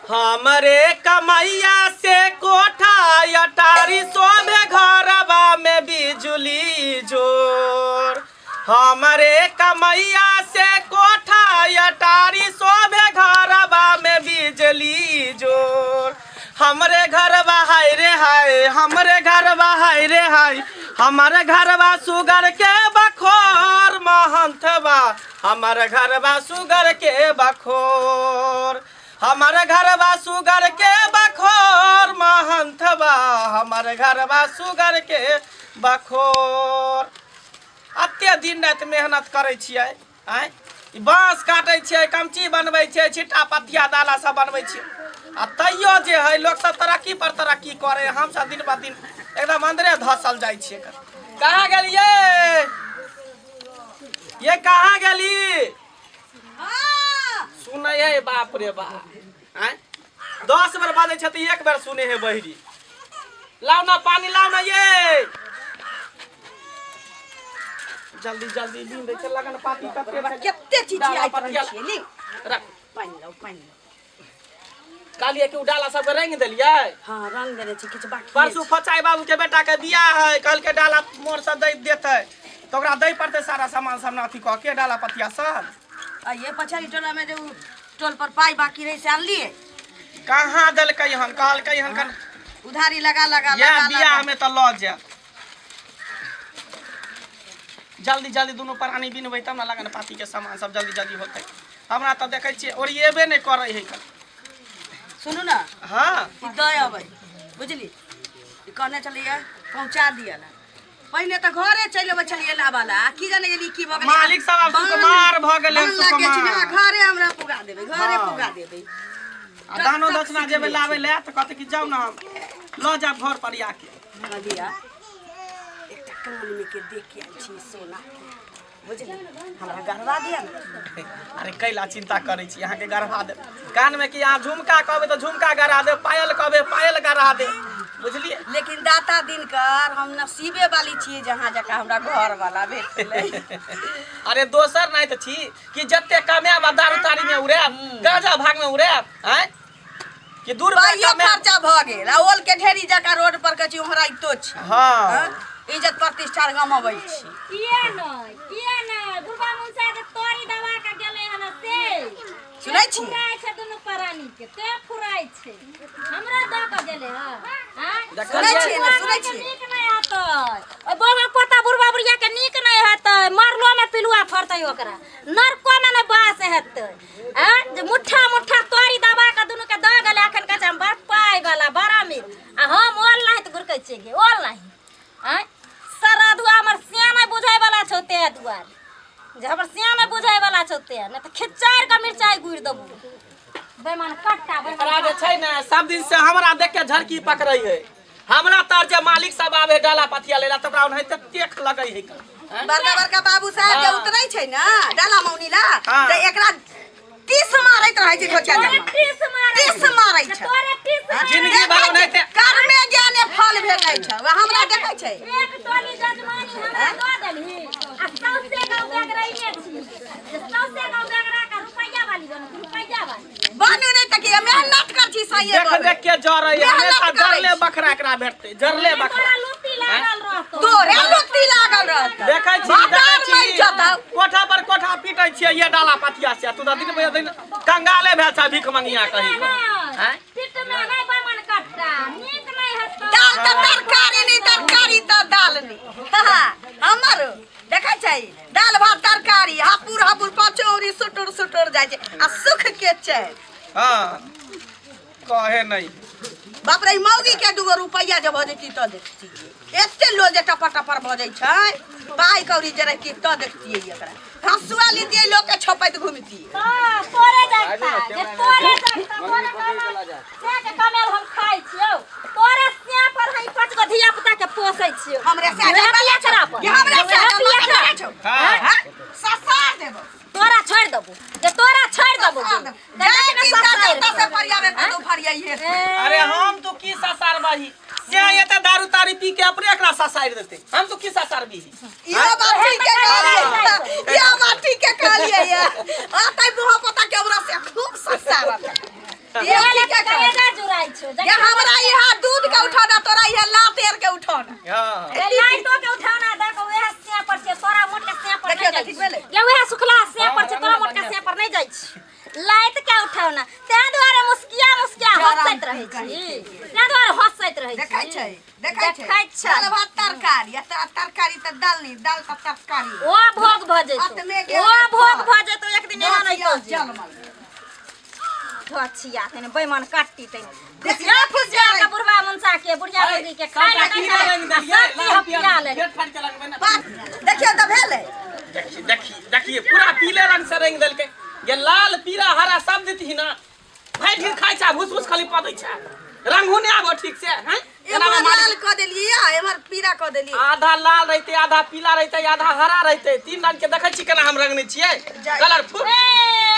हमरे कमैया से कोठा अटारी सोभे घरबा में बिजुली जोर। हमरे कमैया से कोठा अटारी सोभे घरबा में बिजली जोर। हमरे घरबा हाय रे हाय, हमरे घरबा हाय रे हाय, हमारे घरबा सुगर के बखोर महंतबा, हमारे घरबा सुगर के बखोर। हमारे घरबा सुगर के बखोर महंतबा, हमारे घरबा सुगर के बखोर। अत्ते दिन रात मेहनत करे छियै, आय बांस काटे छियै, कमची बनबै छियै, छिट्टा पथिया डाला सब बनबै छियै, आ तैयो जे है लोग सब तरक्की पर तरक्की करे, हम सब दिन ब दिन एकदम अंदरे धसल जाइ छियै। कहाँ गेलियै ये, कहाँ गेली? सुनै है बाप रे बाप, आय 10 बेर बाजै छै त 1 बेर सुने है बहिरी। लाओ ना पानी, लाओ ना ये, जल्दी जल्दी दिन दे छै लगन पाती कते केते चीज आई रहै छै नी। रख पानी लाओ, पानी लाओ। कालिए के डाला सब रंग देलियै। हां रंग देने छी, किछ बाकी परसू फचाई बाबू के बेटा के बियाह है, कल के डाला मोर सब दे देते तो ओकरा दे पड़ते सारा सामान सब नाथी क के डाला पतिया सब। आ ये पछाड़ी टोला में जो टोल पर पाई बाकी रही से आन लिए। कहाँ देलकै हन, कहलकै हन कन उधारी लगा लगा या लगा बियाह में त ल जा। जल्दी जल्दी दोनों प्राणी बिनबै तब ना लगन पाती के सामान सब जल्दी जल्दी होते। हमरा त देखै छियै ओरिएबे नहीं करे है। सुनू ना, हां ई दय अबै बुझली, ई कहने चलिए पहुंचा दिया ना। पहले त घरे चल अबै छलिए ना वाला, की जाने गेली की भ गेली मालिक साहब सुकुमार भ गेलै, सुकुमार घरे हमरा पुगा देबै, घरे पुगा देबै। आ दानो दक्षिणा जेबै लाबै ले त कहते कि जाऊ ना ल जा घर पर आके। दिया एकटा कान में के देख के आई छी सोना के, बुझली हमरा गरबा दिया ना। अरे कैला चिंता करे छी, यहाँ के गरबा दे। कान में कि यहाँ झुमका कहबे तो झुमका गरा दे, पायल कहबे पायल गरा दे, बुझलिए। लेकिन दाता दिनकर हम नसीबे वाली छी जहाँ जका हमरा घर वाला भेटले। अरे दोसर नहीं तो छी कि जत्ते कमाब दारू तारी में उड़े, गांजा भाग में उड़े, हैं कि दूर पाइयो खर्चा भ गेल, आ ओल के ढेरी जका रोड पर कछि हमरा इतो छी। हां इज्जत प्रतिष्ठा गमबै छी। किए नै दुर्गा मुंसा के तोरी दवा के गेलै हन से सुनै छी फुराई छै दुनु प्राणी के, ते फुराई छै हमरा द के गेलै ह। हां सुनै छी ना, सुनै छी नीक नै हेतै ओय बाबा पोता बुढ़वा बुढ़िया के, नीक नै हेतै। मरलो में पिलुआ फरतै ओकरा, नरको में नै बास हेतै। हैं जे मुठ्ठा मुठ्ठा तोरी दवा के दुनु के द गेलै, अखन कहै छै हम बड़ पाई वाला बड़ा अमीर, आ हम ओल नहीं त गुरकै छै गे ओल नहीं। हैं सारा दुआ हमर सिया नै बुझाय वाला छौ ते दुआर, जे हमर सिया नै बुझाय वाला छौ ते नै त खिचार के मिर्चाई गुड़ देबू बेमान कट्टा एकरा जे छै ना सब दिन से हमरा देख के झरकी पकड़ै है। हमरा तर जे मालिक सब आवे डाला पथिया लेला त ओकरा ओनहिते टेक लगै है। बड़का बड़का बाबू साहब जे उतरै छै ना डाला मौनीला, हाँ। त एकरा टीस मारैत रहै छै ठोचा जमा, टीस मारै छै। तोरे टीस जिंदगी भर ओनहिते कर्मे ज्ञाने फल भेटै छै, हमरा देखै छै। एक टोली जजमानी हमरा द देलही, आ सौसे गांव बैग रहिने छी जे सौसे गांव बैगरा का रुपैया वाली बन, रुपैया वाली बनू नै त कि मेहनत कर छी सही देख देख के जरै है। हमेशा जरले बकरा एकरा भेटतै, जरले तोरा बकरा लुट्टी लागल रहतो। तोरे लुत्ती लागल रहत। देखै छी कोठा पर कोठा पीटै छियै ये डाला पथिया से, तू त दिन पे दिन कंगाले भेल छ भीख मंगिया कहि के। हैं पिट में नै बेमान कट्टा नीक नै हेतै। दाल त तरकारी नहीं, तरकारी त दाल नहीं। हमर देखै छै दाल भात तरकारी हापुर हापुर कचौरी सुटुर सुटुर जाय छै, आ सुख के छै। हां कहे नहीं बाप रे मौगी के 2 रुपैया जे भ जेती त देखती, एते लो जे टपर टपर भ जाय छै, पाई कौड़ी जे रहती त देखतियै एकरा। हंसुआ लीतियै लोग के छोपैत घुमती। हां तोरे जाता जे तोरे जाता तोरे कमाल से के कमाल हम खाइ छियौ, तोरे सिया पर हम 5 गो धिया पुता के पोसै छियौ। हमरे से हटिया खराब ये हमरे से हटिया खराब छौ। हां हां ससा देबो, तोरा छोड़ देबो, जे तोरा छोड़ देबो जाय की से फरियावे को फरियाइए। अरे हम तो की ससार बाही से ये त दारू तारी पी के अपने एकरा ससार देते, हम तो की ससार भी। ये बात ठीक के कहलिए, ये बात ठीक के कहलिए ये आतै बुहा पता के हमरा से खूब सस्ता रहत। ये बोले क्या के कहेगा जुराई छो ये हमरा यहाँ दूध के उठाना तोरा यहाँ लातेर के उठाना हां लाइटो के उठाना देखो वह से पर से तोरा मोट के से पर देखियो नहीं ठीक भेले ये वह सुखला से पर से तोरा मोट के से पर नहीं जाई छी लाइट के उठाना ते द्वारे मुस्किया हंसैत रहे छी ते द्वारे हंसैत रहे छी देखै छै देखै छै दाल भात तरकारी तरकारी त दाल नहीं दाल त तरकारी ओ भोग भजे ओ भोग भजे तो एक दिन एना नहीं तो चल मल धोछिया तने बेईमान काटती तने खुशिया के बुढ़वा मुंसा के बुढ़िया लोगी के खाए ना सब पिया ले पेट फाड़ के लगबे ना देखियो त भेले देखिए पूरा पीले रंग से रंग देलके ये लाल पीला हरा सब देती ना भाई ढेर खाई छा भूस भूस खाली पदै छा रंग होने आबो ठीक से हैं एमर लाल क देलिए एमर पीरा क देलिए आधा लाल रहते आधा पीला रहते आधा हरा रहते तीन रंग के देखै छी केना हम रंगने छियै कलरफुल ए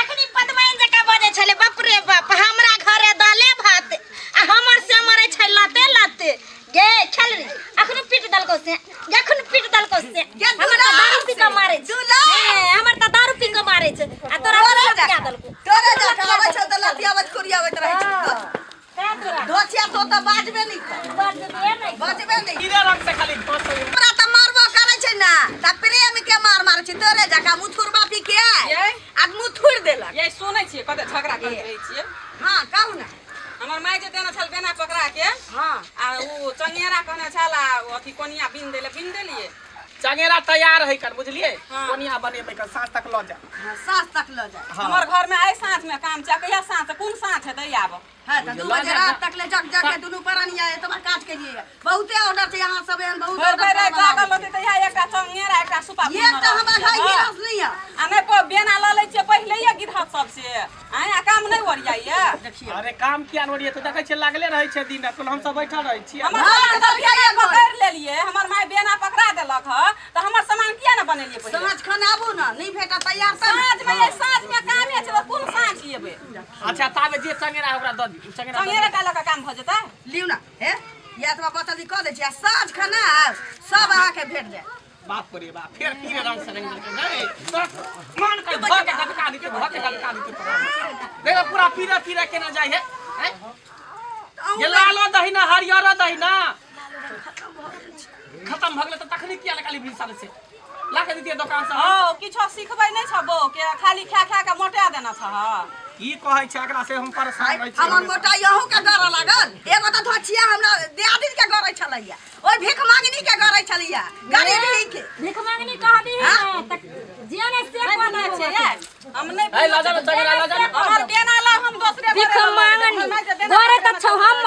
एखनी पदमाइन जका बजे छले बाप रे बाप हमरा घरे दाले भात आ हमर से मरे छै लाते लाते गे छलरी अखन पीट दलको से जखन पीट दलको से हमर त दारू पी के मारे छै हमर त दारू पी के मारे छै आ तोरा क्या दलको तोरे जा आबै छ त लतियावत कुरियावत रहै छ धोछिया तो त बाजबे नहीं बाजबे नहीं पीले रंग से खाली बस हमरा त मारबो करे छै ना त प्रेम के मार छै तोरे जका मुथुर बापी के आ मुथुर देलक ये सुनै छियै कते झगड़ा करैत रहै छियै हां कहू ना हमर माय जे देने छल बेना पकड़ा के हां आ उ चंगेरा कहने छल आ अथी कोनिया बिन देलिए चंगेरा तैयार है कर बुझलिए हाँ। कोनिया बनेबै कर साँझ तक ल जा सास तक ल जा हमर घर में आइ साँझ में काम छै कहिया साँझ कोन साँझ है दै आब हां त 2 बजे रात तक ले जग जग के दुनु परानिया है तबा काट के लिए बहुते ऑर्डर छै यहां सब एहन बहुत भर भर ऑर्डर जागल होते तहिया एकटा चंगेरा एकटा सुपा ये त हमरा भाई गिरस नहीं है आ नै को बेना ल लै छियै पहिलेये गिरहत सब से आ काम नै ओरियाइया देखिए अरे काम किया नोरिए तो देखै छै लागले रहै छै दिन रात हम सब बैठल रहै छी हमर सामान दबिया पकड़ लेलिए हमर माय बेना पकड़ा देलक ह त हमर सामान किया न बनेलिए पहिले साँझ खाना आबू ना नहीं भेटा तैयार साँझ में कामे छै त कोन साँझ येबे अच्छा ताबे जे चंगेरा ओकरा द दी चंगेरा का लका काम भ जेतै लिउ ना हे या त बचल क दे छी साँझ खाना सब आके भेट जाए बाप रे बाप फिर पीले रंग से रंग देलके नहीं मान कर धके धका दी देखो पूरा पीला पीला केना जाय है ये लालो दही ना हरियर दही ना खत्म भ गेलै त तखनी किया लकाली बिसाल से लाके दितिए दुकान से ओ किछो सिखबै नै छबो के खाली खा खा के मोटा देना छ की कहै छै एकरा से हम परेशान रहै छी हमर मोटा यहू के डर लागल एगो त धोछिया हमरा दियादिन के गरै छलैया ओइ भिख मांगनी के गरै छलैया गरीब ही के भिख मांगनी कहबी त जियाने से कोना छै हम नै ए लाजा न चंगेरा लाजा न हमर बेना ला हम दोसरे भिख मांगनी घरे त छौ हम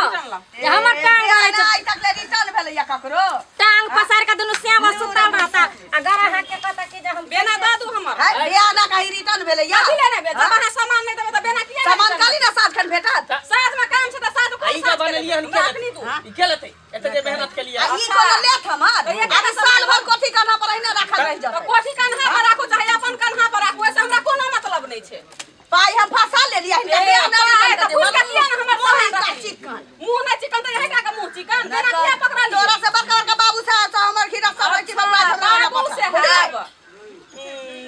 हमर टांग आई तक ले रिटर्न भेलैया ककरो टांग पसार के दुनु श्याम सुतल रहता आ गरा हाथ के कहता कि जे हम बेना दादू हमर है बियाना कहीं रिटर्न भेलैया कथि लेने बे जब अहाँ सामान नै देबे त बेना किया सामान काली ना साथ खन भेटत साँझ में काम छै त साँझ कोन आई जे बनेलिए हन के लेते एते जे मेहनत के लिए ई कोनो लेत हमर अरे साल भर कोठी कान्हा पर ही ना राखल रह त जात कोठी कान्हा पर राखू चाहे अपन कान्हा पर राखू ऐसे हमरा कोनो मतलब नै छै पाई हम फंसा ले लिया हिंदा बियाना त फूल के किया न हमर सामान चिकन मुंह नै चिकन त यही का मुंह चिकन बेना किया पकड़ा ली तोरा से बड़का बड़का बाबू साहब से हमर खीरा सब की बाबा बाबू से है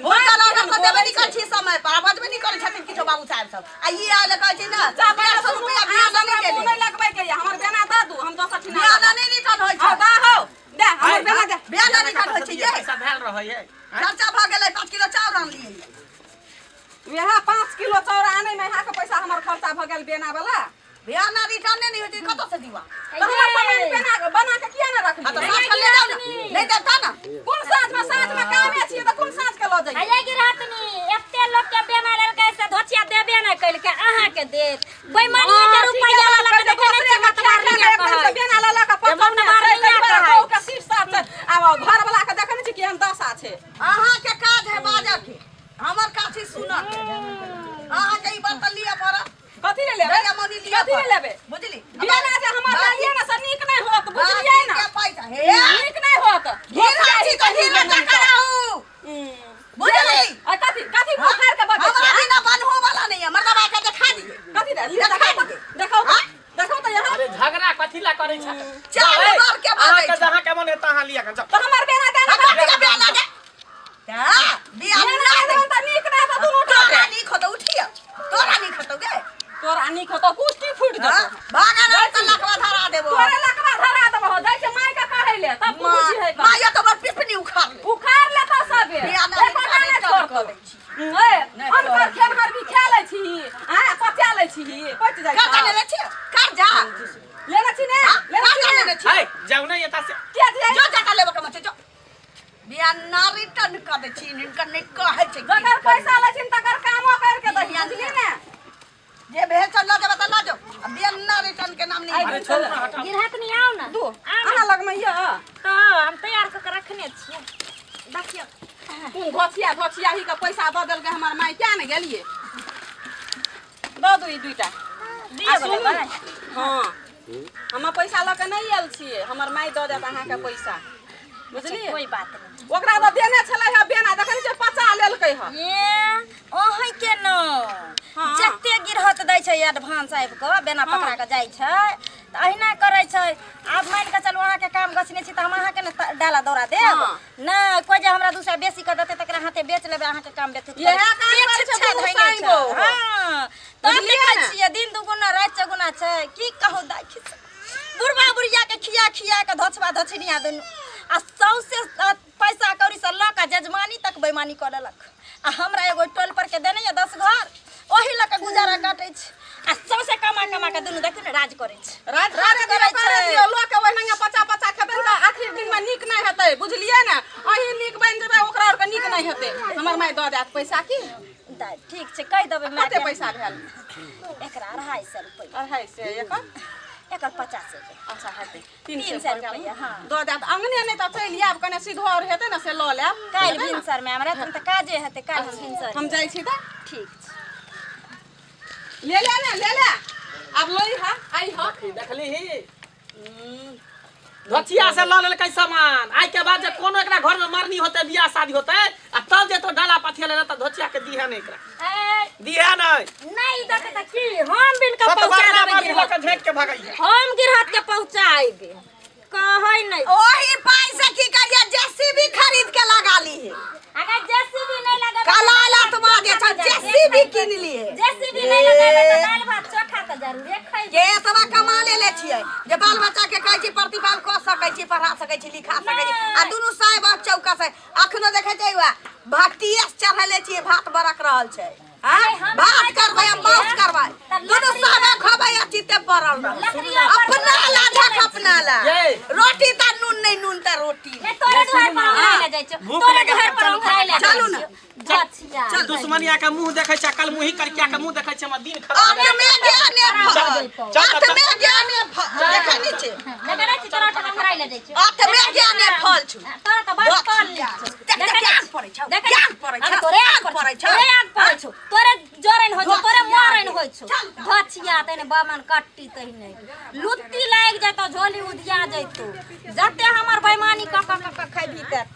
हो काला को देबे नहीं कर छी समय पर बजबे नहीं करे छथिन किछो बाबू साहब सब आ ई आले कहै छी ना 150 रुपया बियाना नहीं के नै लगबै के हमर बेना दादू हम 10 ठिना बियाना नहीं रिटर्न होय छै दा हो दे हमर बेना दे बियाना रिटर्न होय छै ये पैसा भेल रहै है खर्चा भ गेलै 5 किलो चाउर आन लिए यहा 5 किलो चाउर आनै में यहा के पैसा हमर खर्चा भ गेल बेना वाला बियाना रिटर्न नहीं होय छै कत से दीवा त हमर सामान बेना बना के किया न रखली आ तो साथ ले जाओ ना नहीं देता ना कोन साँझ में कामे छियै त कोन साँझ के ल जाइए आये गिरहतनी एते लोग के बेना लेल कैसे धोचिया देबे न कइल के अहाँ के देत बेईमानी के रुपया वाला के देखे नै छै मतवार नहीं कहै बेना ला का पकड़ मार नहीं कहै के शीश साथ अब घर वाला के देखै नै छी कि हम दशा छै अहाँ के काज है बाजा के हमर काठी सुनत अहाँ के ई बर्तन लिया पड़ा कथि ले लेबे भैया मनी लिया कथि ले लेबे बुझली बेना जे हमर लालिए न से नीक नै होत बुझलियै न के पैसा हे नीक नै होत हीरा छी तो हीरा टकराऊ बुझली आ कथि बुखार के बचे हमरा बिना बनहो वाला नहीं है मर्दबा के दिखा दिए कथि दे देखो देखो त यहाँ अरे झगड़ा कथि ला करै छ चार बार के अहाँ बात के जहां के मन है तहां लिया के जाओ त हमर बेना देना बियाना दे बियाना बेना दे त नीक नै त दुनु उठा तोरा नहीं खतो उठिया तोरा नहीं खतो गे तोरा नीक तो कुछ फूट हाँ? जतो भागा ना तो लखवा धरा देबो तोरे लकवा धरा देबो दै के माय के कहै ले तब तू बुझी है का माया तो बड़ पिपनी उखाड़ ले उखाड़ ले त सबे बियाना ए छोड़ कर दै छी ए हम कर खेल हर भी खेलै छी आ पचा लै छी पच जाइ कर जाने ले छी कर जा लेना छी ने लेना छी जाने ने ले छी हाय जाऊ ना एता से के जे जो जका लेबो के मत जो बियाना रिटर्न कर दे छी इनका नहीं कहै छै अगर पैसा लै छी तकर कामो कर के दही बुझली ने जे भेज चल जा बता ला जो अब बियाना रिटर्न के नाम नहीं अरे छोड़ ना हटा गिरहत नहीं आओ ना दू आना लग में ये तो हम तैयार करके रखने छिए देखियो तू घोचिया ही के पैसा द देल के हमर माय क्या ने गेलिए द दू ई दुइटा दिए बोले हां हम पैसा ल के नहीं आयल छिए हमर माय द देत अहाँ के पैसा बुझली कोई बात नहीं ओकरा तो देने छलै है बेना देखन छै पचा लेलकै ह ये ओही के न हाँ। जते गिरहत दै छै एडवांस आबि के बेना पकड़ा के जाइ छै त अहिना करै छै आब मान के चलू अहाँ के काम गछने छी त हम अहाँ के न डाला दौरा देब हाँ। न कोई जे हमरा दूसरा बेसी कर देते तकरा हाथे बेच लेबे अहाँ के काम बेथि इएह काम करै छै गुस्साइबो। हां तो बुझलियै देखै ने? छियै दिन दुगुना रात चौगुना छै की कहू दाखी बुढ़बा बुढ़िया के खिया के धछबा धछनिया दुनु आ सौसे पैसा कौड़ी से ल के जजमानी तक बेईमानी कर लेलक आ हमरा एगो टोल पर के देने ये 10 घर ओही ल के गुजारा काटै छै आ सौसे कमा के दुनु देखिन राज करै छै रात करे दियो लोग के ओहिना पचा खेबे त आखिर दिन में नीक नहीं हेतै बुझलियै ने अही नीक बन जेबै ओकरा और के नीक नहीं हेतै हमर माय द देत पैसा की दा ठीक छै कह देबै मैं कते पैसा भेल एकरा 250 रुपया 250 एकर 50 रुपया अच्छा हेतै 300 रुपया हां द देत अंगने नहीं त चलि आब कने सीधर हेतै न से ल लेब काल भिनसर में हमरा त काजे हेतै काल भिनसर हम जाइ छी त ठीक छै ले अब लई हा आई हा देखली ही धोतिया से ल लेलकै सामान आई के बाद जे कोनो एकरा घर में मरनी होते बियाह शादी होते आ तब जे तो डाला पथिया ले त धोतिया के दिहे नहीं एकरा दिहे नहीं देखे त की हम बिन के सतबार पहुंचा ना देबै बाबू के झेक के भगैया हम गिरहत के पहुंचाइबे कहै नहीं ओही पाई से की करिया जेसीबी खरीद के लगा ली है अगर जेसीबी नहीं लगा कलाला तुमा जे छ जेसीबी किन ली है जेसीबी नहीं लगाबे त दाल भात चोखा त जरूरे खाइ के एतबा कमा ले छियै जे बाल बच्चा के कहै छी प्रतिपाल क सकै छी पढ़ा सकै छी लिखा सकै छी आ दुनु साहेब चौका से अखनो देखे छै भट्टिए चढ़ले छियै भात बरक रहल छै हां भात करबै हम मांस करबै दुनु साहेब खबै चिते पड़ल अपना ला झक अपना ला रोटी त नून नहीं नून त रोटी ए तोरे दुआर पर उघाय ले जाइ छ भूख तोरे लगे दुआर पर उघाय ले चलू ना चल दुश्मनिया के मुंह देखै छै कल मुंही करकिया के मुंह देखै छै हम दिन खराब आने में ज्ञाने फल हाथ में ज्ञाने फल देखै नी छै लगरै छ तोरा त उघाय ले जाइ छ हाथ में ज्ञाने फल छु तोरा त बस कर ले ज्ञान पड़ै छौ ज्ञान पड़ै छौ तोरे आग पड़ै छौ तोरे आग पड़ै छौ तोरे जोरन हो छौ तोरे मरन हो छौ धछिया तने बामन कट्टी तहिने लुत्ती लाग जतो झोली उधिया जैतो जते हमर बेईमानी क खैबी त